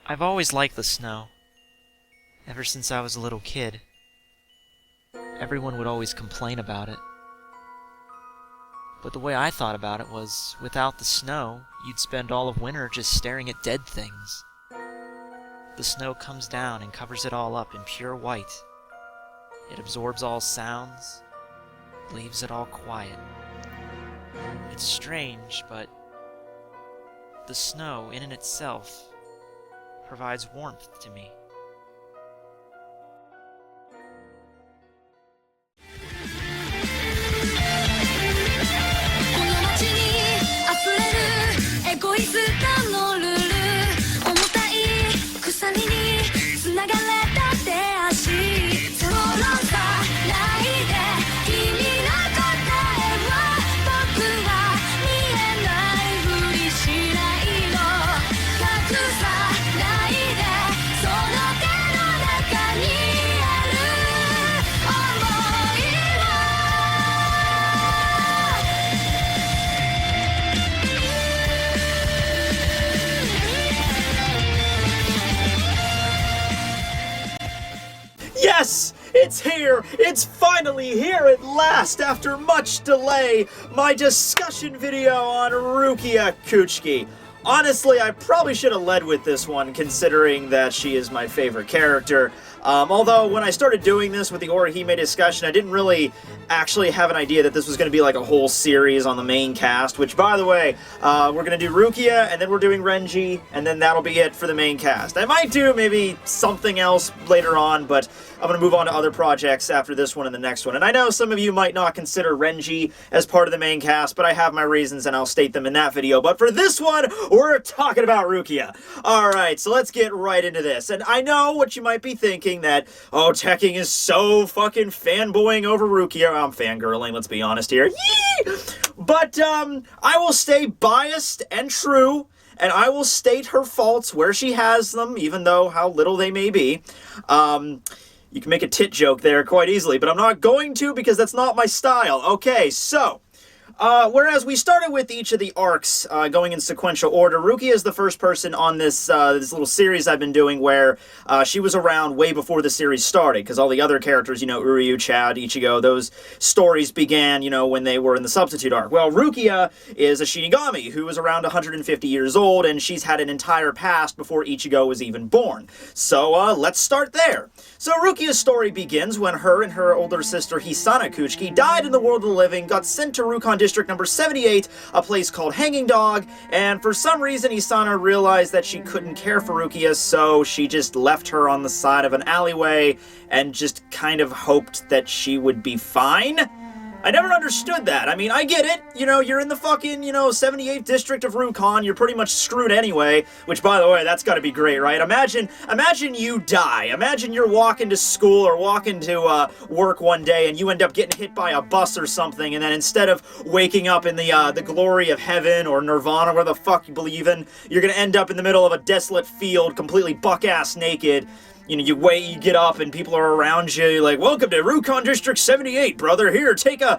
I've always liked the snow. Ever since I was a little kid. Everyone would always complain about it. But the way I thought about it was, without the snow, you'd spend all of winter just staring at dead things. The snow comes down and covers it all up in pure white. It absorbs all sounds, leaves it all quiet. It's strange, but the snow, in and itself, provides warmth to me. Yes! It's here! It's finally here at last, after much delay! My discussion video on Rukia Kuchiki. Honestly, I probably should have led with this one, considering that she is my favorite character. Although, when I started doing this with the Orihime discussion, I didn't really actually have an idea that this was going to be like a whole series on the main cast, which, by the way, we're going to do Rukia, and then we're doing Renji, and then that'll be it for the main cast. I might do maybe something else later on, but I'm going to move on to other projects after this one and the next one. And I know some of you might not consider Renji as part of the main cast, but I have my reasons, and I'll state them in that video. But for this one, we're talking about Rukia. Alright, so let's get right into this. And I know what you might be thinking, that, oh, Tekking is so fucking fanboying over Rukia. I'm fangirling, let's be honest here. Yee! But, I will stay biased and true, and I will state her faults where she has them, even though how little they may be. You can make a tit joke there quite easily, but I'm not going to because that's not my style. Okay, so, whereas we started with each of the arcs going in sequential order, Rukia is the first person on this this little series I've been doing where she was around way before the series started, because all the other characters, you know, Uryu, Chad, Ichigo, those stories began, you know, when they were in the Substitute arc. Well, Rukia is a Shinigami who is around 150 years old, and she's had an entire past before Ichigo was even born. So, let's start there. So, Rukia's story begins when her and her older sister Hisana Kuchiki died in the world of the living, got sent to Rukon District number 78, a place called Hanging Dog, and for some reason Hisana realized that she couldn't care for Rukia, so she just left her on the side of an alleyway and just kind of hoped that she would be fine. I never understood that. I mean, I get it. You know, you're in the fucking, 78th district of Rukon. You're pretty much screwed anyway. Which, by the way, that's gotta be great, right? Imagine you die. Imagine you're walking to school or walking to work one day and you end up getting hit by a bus or something, and then instead of waking up in the glory of heaven or nirvana, where the fuck you believe in, you're gonna end up in the middle of a desolate field, completely buck-ass naked. You know, you get up and people are around you, you're like, welcome to Rukon District 78, brother. Here, take a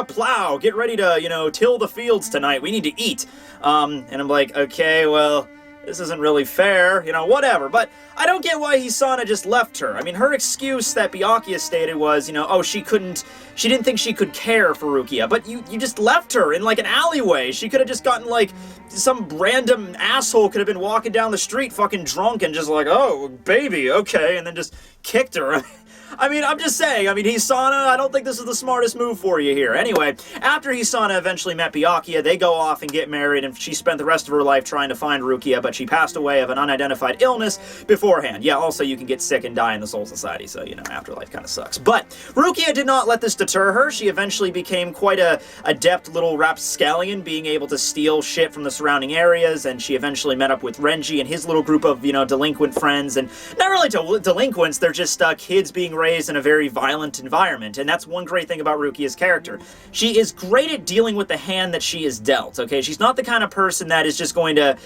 plow. Get ready to, till the fields tonight. We need to eat. And I'm like, okay, well, this isn't really fair, whatever. But I don't get why Hisana just left her. I mean, her excuse that Byakuya stated was, oh, she didn't think she could care for Rukia. But you just left her in, like, an alleyway. She could have just gotten, like, some random asshole could have been walking down the street fucking drunk and just like, oh, baby, okay, and then just kicked her. I mean, I'm just saying, Hisana, I don't think this is the smartest move for you here. Anyway, after Hisana eventually met Byakuya, they go off and get married, and she spent the rest of her life trying to find Rukia, but she passed away of an unidentified illness beforehand. Yeah, also you can get sick and die in the Soul Society, so, afterlife kind of sucks. But Rukia did not let this deter her. She eventually became quite a adept little rapscallion, being able to steal shit from the surrounding areas, and she eventually met up with Renji and his little group of, delinquent friends, and not really delinquents, they're just kids being raised in a very violent environment, and that's one great thing about Rukia's character. She is great at dealing with the hand that she is dealt, okay? She's not the kind of person that is just going to,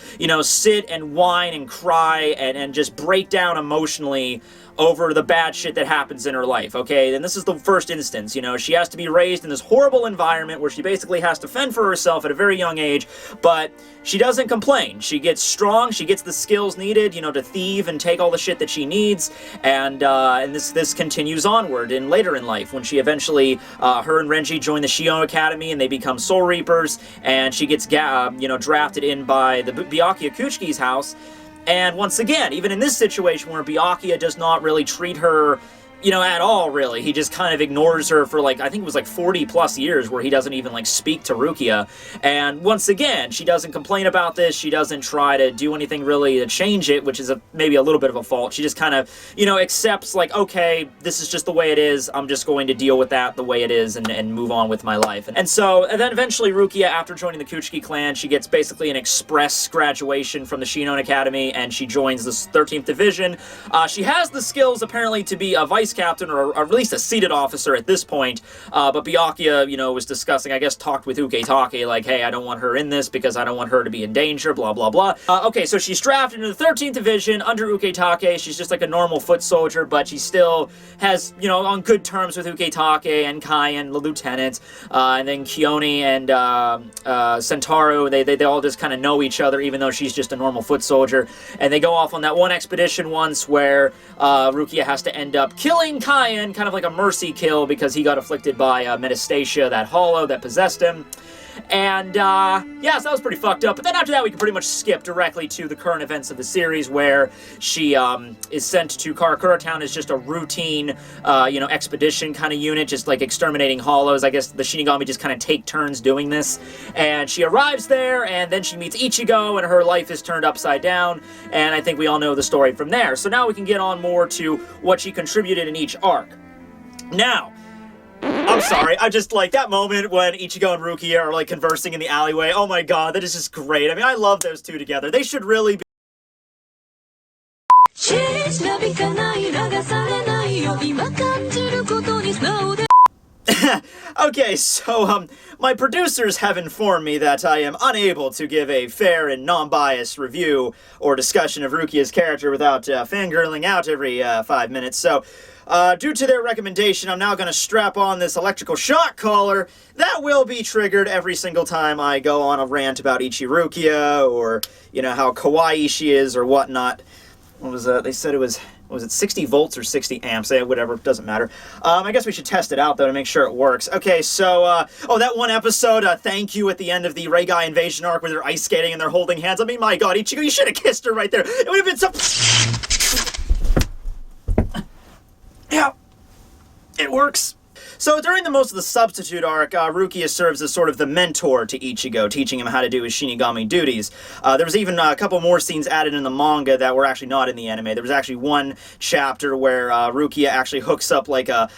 sit and whine and cry and just break down emotionally over the bad shit that happens in her life, okay? And this is the first instance, you know, she has to be raised in this horrible environment where she basically has to fend for herself at a very young age, but she doesn't complain. She gets strong, she gets the skills needed, you know, to thieve and take all the shit that she needs, and this continues onward in later in life when she eventually, her and Renji join the Shion Academy and they become Soul Reapers, and she gets, you know, drafted in by the Byakuya Kuchiki's house. And once again, even in this situation where Byakuya does not really treat her, you know, at all, really. He just kind of ignores her for, like, I think it was like 40 plus years where he doesn't even, like, speak to Rukia. And once again, she doesn't complain about this. She doesn't try to do anything really to change it, which is maybe a little bit of a fault. She just kind of, you know, accepts, like, okay, this is just the way it is. I'm just going to deal with that the way it is and move on with my life. And then eventually Rukia, after joining the Kuchiki clan, she gets basically an express graduation from the Shinon Academy, and she joins the 13th Division. She has the skills, apparently, to be a vice captain or at least a seated officer at this point, but Byakuya, you know, was discussing, I guess, talked with Uketake, like, hey, I don't want her in this because I don't want her to be in danger, blah, blah, blah. Okay, so she's drafted into the 13th Division under Uketake. She's just like a normal foot soldier, but she still has, you know, on good terms with Uketake and Kai and the lieutenant, and then Kioni and Sentaru, they all just kind of know each other, even though she's just a normal foot soldier, and they go off on that one expedition once where Rukia has to end up killing Kaien, kind of like a mercy kill, because he got afflicted by Metastasia, that hollow that possessed him. And, yeah, so that was pretty fucked up. But then after that, we can pretty much skip directly to the current events of the series, where she, is sent to Karakura Town as just a routine, you know, expedition kind of unit, just, like, exterminating hollows. I guess the Shinigami just kind of take turns doing this. And she arrives there, and then she meets Ichigo, and her life is turned upside down. And I think we all know the story from there. So now we can get on more to what she contributed in each arc. Now, I'm sorry, I just, like, that moment when Ichigo and Rukia are, like, conversing in the alleyway, oh my god, that is just great. I mean, I love those two together. They should really be... Okay, so, my producers have informed me that I am unable to give a fair and non-biased review or discussion of Rukia's character without fangirling out every 5 minutes, so... due to their recommendation, I'm now going to strap on this electrical shock collar that will be triggered every single time I go on a rant about Ichirukia, or, you know, how kawaii she is, or whatnot. What was they said it was 60 volts or 60 amps? Whatever, doesn't matter. I guess we should test it out, though, to make sure it works. Okay, so, oh, that one episode, thank you at the end of the Reigai invasion arc where they're ice skating and they're holding hands. I mean, my god, Ichigo, you should have kissed her right there. It would have been so... Yeah, it works. So during most of the substitute arc, Rukia serves as sort of the mentor to Ichigo, teaching him how to do his Shinigami duties. There was even a couple more scenes added in the manga that were actually not in the anime. There was actually one chapter where Rukia actually hooks up like a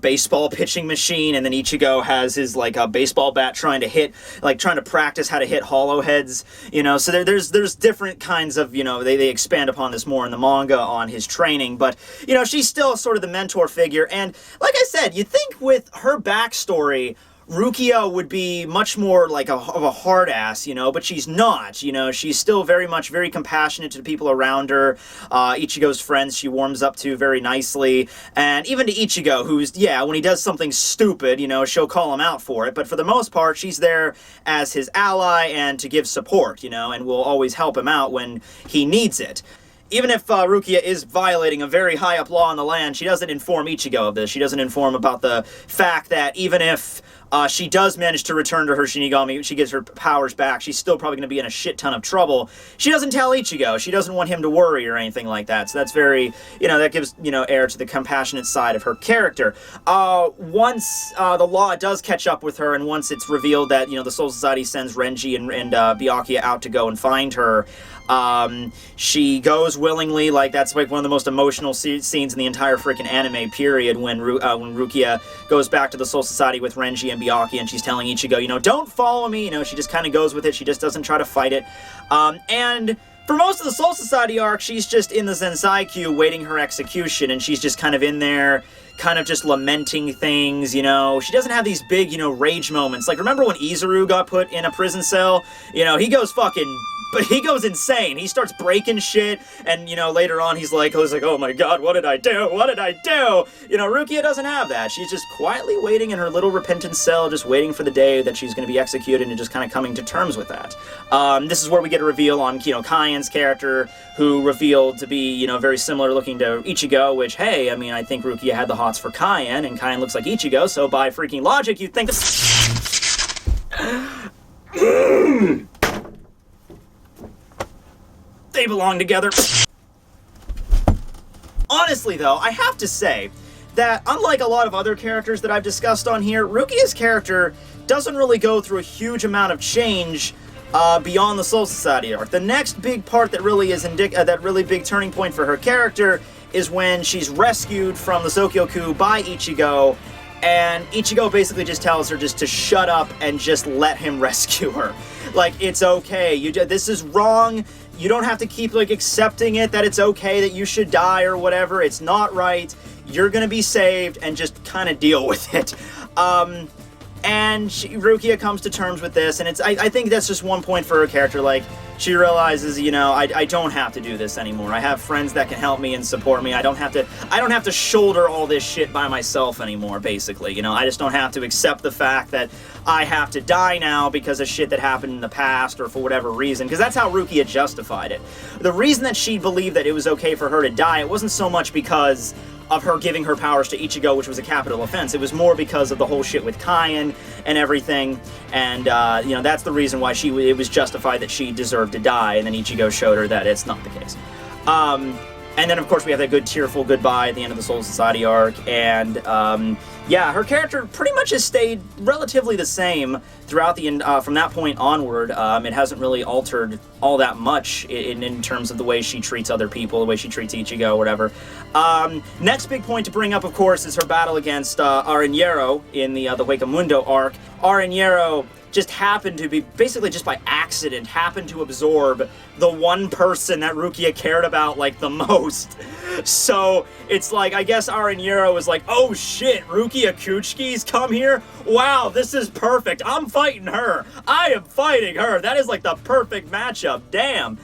baseball pitching machine, and then Ichigo has his like a baseball bat trying to practice how to hit hollow heads. You know, so there's different kinds of, you know, they expand upon this more in the manga on his training, but you know, she's still sort of the mentor figure, and like I said, you think with her backstory, Rukia would be much more like of a hard ass, you know, but she's not, you know, she's still very compassionate to the people around her. Ichigo's friends she warms up to very nicely, and even to Ichigo, who's, yeah, when he does something stupid, you know, she'll call him out for it, but for the most part, she's there as his ally and to give support, you know, and will always help him out when he needs it. Even if Rukia is violating a very high-up law in the land, she doesn't inform Ichigo of this. She doesn't inform about the fact that even if she does manage to return to her Shinigami, she gets her powers back, she's still probably going to be in a shit ton of trouble. She doesn't tell Ichigo. She doesn't want him to worry or anything like that. So that's very, you know, that gives, you know, air to the compassionate side of her character. Once the law does catch up with her, and once it's revealed that, you know, the Soul Society sends Renji and Byakuya out to go and find her, she goes willingly. Like, that's like one of the most emotional scenes in the entire freaking anime period, when Rukia goes back to the Soul Society with Renji and Byakuya, and she's telling Ichigo, you know, don't follow me, you know, she just kind of goes with it, she just doesn't try to fight it, and for most of the Soul Society arc, she's just in the Zensaikyu waiting her execution, and she's just kind of in there, kind of just lamenting things, you know. She doesn't have these big, you know, rage moments. Like, remember when Izuru got put in a prison cell? You know, he goes fucking But he goes insane. He starts breaking shit, and, you know, later on he's like, oh my god, what did I do? What did I do? You know, Rukia doesn't have that. She's just quietly waiting in her little repentant cell, just waiting for the day that she's going to be executed and just kind of coming to terms with that. This is where we get a reveal on, you know, Kayen's character, who revealed to be, you know, very similar looking to Ichigo, which, hey, I mean, I think Rukia had the hots for Kayen, and Kayen looks like Ichigo, so by freaking logic, you'd think they belong together. Honestly, though, I have to say that unlike a lot of other characters that I've discussed on here, Rukia's character doesn't really go through a huge amount of change beyond the Soul Society arc. The next big part that really is that really big turning point for her character is when she's rescued from the Sokyoku by Ichigo, and Ichigo basically just tells her just to shut up and just let him rescue her. Like, it's okay. This is wrong. You don't have to keep, like, accepting it that it's okay that you should die or whatever. It's not right. You're gonna be saved, and just kind of deal with it. And Rukia comes to terms with this, and I think that's just one point for her character. Like, she realizes, you know, I don't have to do this anymore. I have friends that can help me and support me. I don't have to shoulder all this shit by myself anymore, basically. You know, I just don't have to accept the fact that I have to die now because of shit that happened in the past or for whatever reason, because that's how Rukia justified it. The reason that she believed that it was okay for her to die, it wasn't so much because of her giving her powers to Ichigo, which was a capital offense. It was more because of the whole shit with Kayen and everything, and, you know, that's the reason why it was justified that she deserved to die, and then Ichigo showed her that it's not the case. And then, of course, we have that good, tearful goodbye at the end of the Soul Society arc, and, yeah, her character pretty much has stayed relatively the same throughout from that point onward. It hasn't really altered all that much in terms of the way she treats other people, the way she treats Ichigo, whatever. Next big point to bring up, of course, is her battle against Aranjero in the Wakamundo arc. Aranjero just happened to be, basically just by accident, happened to absorb the one person that Rukia cared about, like, the most. So, it's like, I guess Aranjero was like, oh shit, Rukia Kuchiki's come here? Wow, this is perfect. I'm fighting her. I am fighting her. That is, like, the perfect matchup. Damn.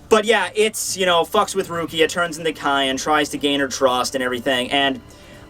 But yeah, it's, you know, fucks with Rukia, turns into Kayen, tries to gain her trust and everything, and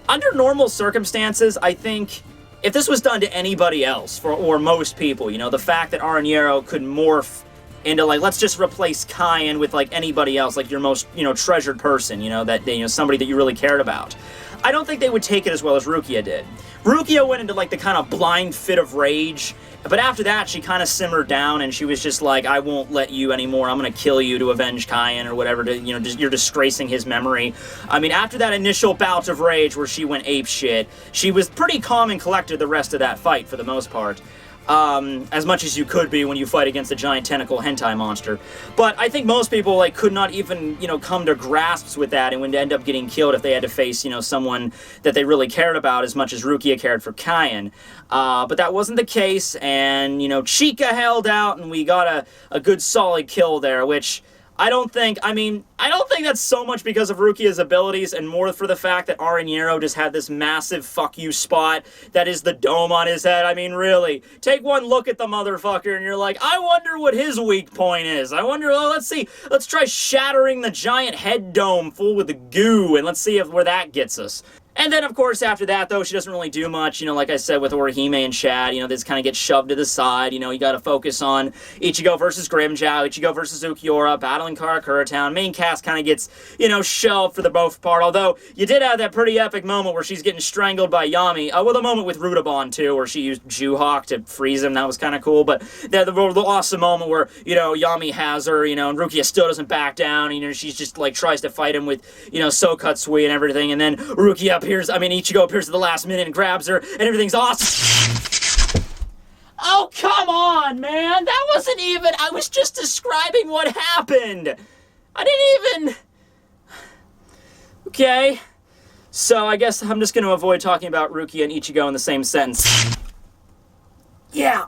under normal circumstances, I think if this was done to anybody else, or most people, you know, the fact that Aranjero could morph into, like, let's just replace Kayen with, like, anybody else, like your most, you know, treasured person, you know, that, you know, somebody that you really cared about, I don't think they would take it as well as Rukia did. Rukia went into, like, the kind of blind fit of rage, but after that, she kind of simmered down, and she was just like, I won't let you anymore, I'm gonna kill you to avenge Kayen, or whatever, to, you know, just, you're disgracing his memory. I mean, after that initial bout of rage where she went apeshit, she was pretty calm and collected the rest of that fight, for the most part. As much as you could be when you fight against a giant tentacle hentai monster. But I think most people, like, could not even, you know, come to grasps with that and would end up getting killed if they had to face, you know, someone that they really cared about as much as Rukia cared for Kayen. But that wasn't the case, and, you know, Chika held out, and we got a good solid kill there, which I don't think that's so much because of Rukia's abilities, and more for the fact that Aranjero just had this massive fuck you spot that is the dome on his head. I mean, really, take one look at the motherfucker and you're like, I wonder what his weak point is. I wonder, oh, let's see, let's try shattering the giant head dome full with the goo, and let's see where that gets us. And then, of course, after that, though, she doesn't really do much. You know, like I said, with Orihime and Shad, you know, this kind of gets shoved to the side. You know, you got to focus on Ichigo versus Grimmjow, Ichigo versus Ukiura, battling Karakura Town. Main cast kind of gets, you know, shelved for the most part. Although, you did have that pretty epic moment where she's getting strangled by Yami. Well, the moment with Rudabon, too, where she used Juhawk to freeze him. That was kind of cool. But the awesome moment where, you know, Yami has her, you know, and Rukia still doesn't back down. You know, she's just, like, tries to fight him with, you know, Sokatsui and everything. And then Rukia Ichigo appears at the last minute and grabs her, and everything's awesome. Oh, come on, man! That wasn't even... I was just describing what happened! I didn't even... Okay. So, I guess I'm just going to avoid talking about Rukia and Ichigo in the same sentence. Yeah.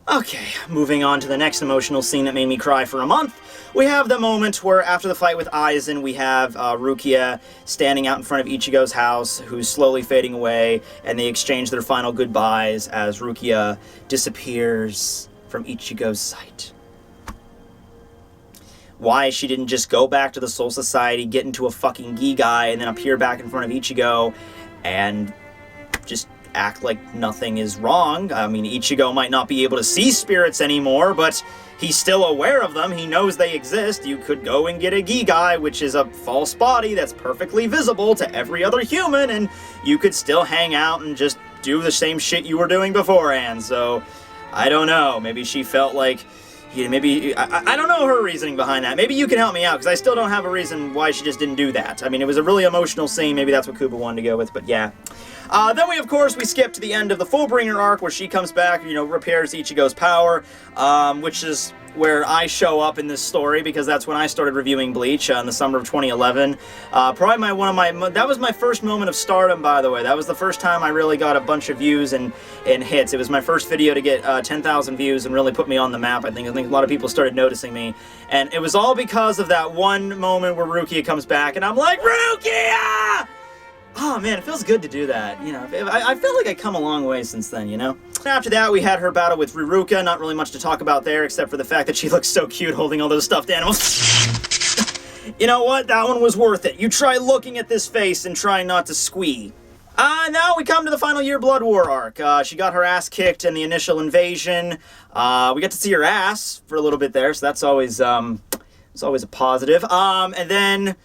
Okay, moving on to the next emotional scene that made me cry for a month. We have the moment where, after the fight with Aizen, we have Rukia standing out in front of Ichigo's house, who's slowly fading away, and they exchange their final goodbyes as Rukia disappears from Ichigo's sight. why she didn't just go back to the Soul Society, get into a fucking Gigai, and then appear back in front of Ichigo and just act like nothing is wrong. I mean, Ichigo might not be able to see spirits anymore, but he's still aware of them. He knows they exist. You could go and get a Gigai, which is a false body that's perfectly visible to every other human, and you could still hang out and just do the same shit you were doing beforehand. So, I don't know. Maybe she felt like... maybe... I don't know her reasoning behind that. Maybe you can help me out, because I still don't have a reason why she just didn't do that. I mean, it was a really emotional scene. Maybe that's what Kuba wanted to go with, but yeah. Then we, of course, skip to the end of the Fullbringer arc, where she comes back, repairs Ichigo's power, which is where I show up in this story, because that's when I started reviewing Bleach, in the summer of 2011. Probably that was my first moment of stardom, by the way. That was the first time I really got a bunch of views and hits. It was my first video to get 10,000 views and really put me on the map. I think a lot of people started noticing me, and it was all because of that one moment where Rukia comes back, and I'm like, Rukia! Oh man, it feels good to do that. I feel like I've come a long way since then, After that, we had her battle with Rukia. Not really much to talk about there, except for the fact that she looks so cute holding all those stuffed animals. You know what? That one was worth it. You try looking at this face and try not to squee. Now we come to the final Year Blood War arc. She got her ass kicked in the initial invasion. We got to see her ass for a little bit there, so that's always a positive. And then...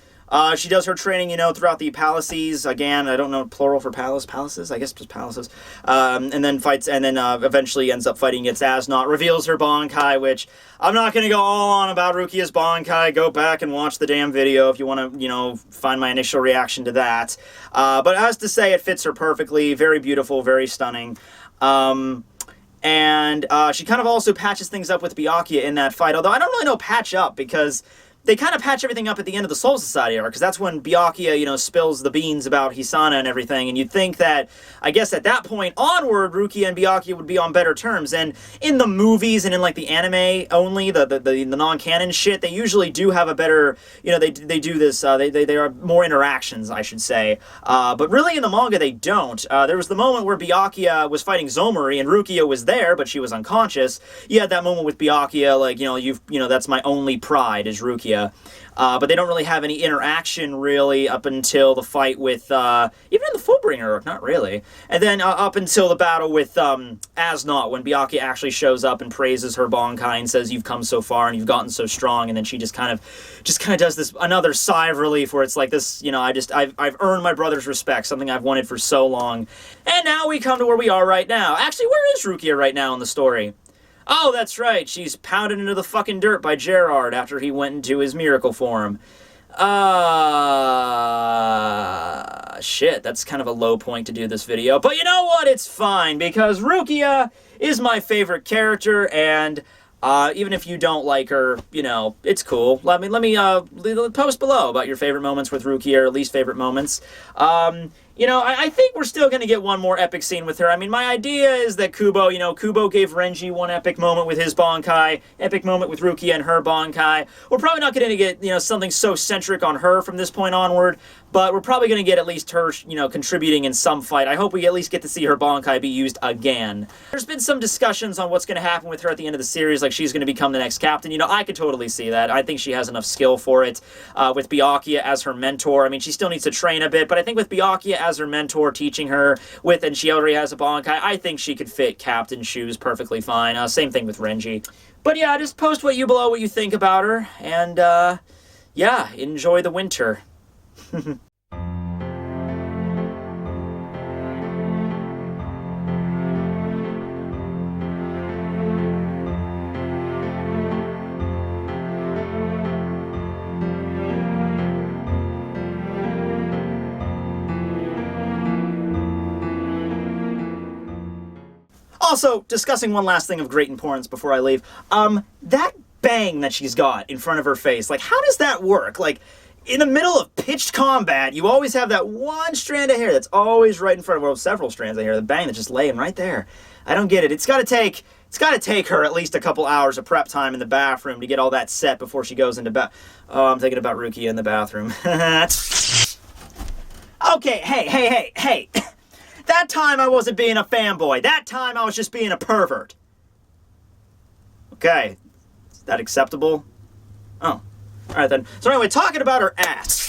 she does her training, throughout the palaces. Again, I don't know plural for palaces. I guess just palaces. And then fights, and then eventually ends up fighting against Asnot. Reveals her Bankai, which I'm not going to go all on about Rukia's Bankai. Go back and watch the damn video if you want to, find my initial reaction to that. But as to say, it fits her perfectly. Very beautiful, very stunning. And she kind of also patches things up with Byakuya in that fight. Although I don't really know patch up, because... they kind of patch everything up at the end of the Soul Society arc, because that's when Byakuya, spills the beans about Hisana and everything, and you'd think that, I guess at that point onward, Rukia and Byakuya would be on better terms, and in the movies and in, the anime only, the non-canon shit, they usually do have a better, they do this, they are more interactions, I should say, but really in the manga they don't. There was the moment where Byakuya was fighting Zomori, and Rukia was there, but she was unconscious. You had that moment with Byakuya, that's my only pride, is Rukia. But they don't really have any interaction, really, up until the fight with, even in the Fullbringer arc, not really. And then up until the battle with Asnot, when Byakuya actually shows up and praises her Bankai and says, "You've come so far and you've gotten so strong," and then she just kind of does this, another sigh of relief, where it's like this, I've earned my brother's respect, something I've wanted for so long. And now we come to where we are right now. Actually, where is Rukia right now in the story? Oh, that's right, she's pounded into the fucking dirt by Gerard after he went into his miracle form. Shit, that's kind of a low point to do this video. But you know what? It's fine, because Rukia is my favorite character, and even if you don't like her, it's cool. Let me post below about your favorite moments with Rukia, or least favorite moments. I think we're still going to get one more epic scene with her. I mean, my idea is that Kubo gave Renji one epic moment with his Bankai, epic moment with Rukia and her Bankai. We're probably not going to get, something so centric on her from this point onward, but we're probably going to get at least her, contributing in some fight. I hope we at least get to see her Bankai be used again. There's been some discussions on what's going to happen with her at the end of the series, like she's going to become the next captain. I could totally see that. I think she has enough skill for it, with Byakuya as her mentor. I mean, she still needs to train a bit, but I think with Byakuya as her mentor, teaching her and she already has a Bankai, I think she could fit captain shoes perfectly fine. Same thing with Renji. But yeah, just post what you think about her, and yeah, enjoy the winter. Also, discussing one last thing of great importance before I leave, that bang that she's got in front of her face, how does that work? In the middle of pitched combat, you always have that one strand of hair that's always right in front of, well, several strands of hair, the bang that's just laying right there. I don't get it. It's got to take her at least a couple hours of prep time in the bathroom to get all that set before she goes into Oh, I'm thinking about Rukia in the bathroom. Okay, hey. That time I wasn't being a fanboy. That time I was just being a pervert. Okay. Is that acceptable? Oh. Alright then. So anyway, talking about her ass.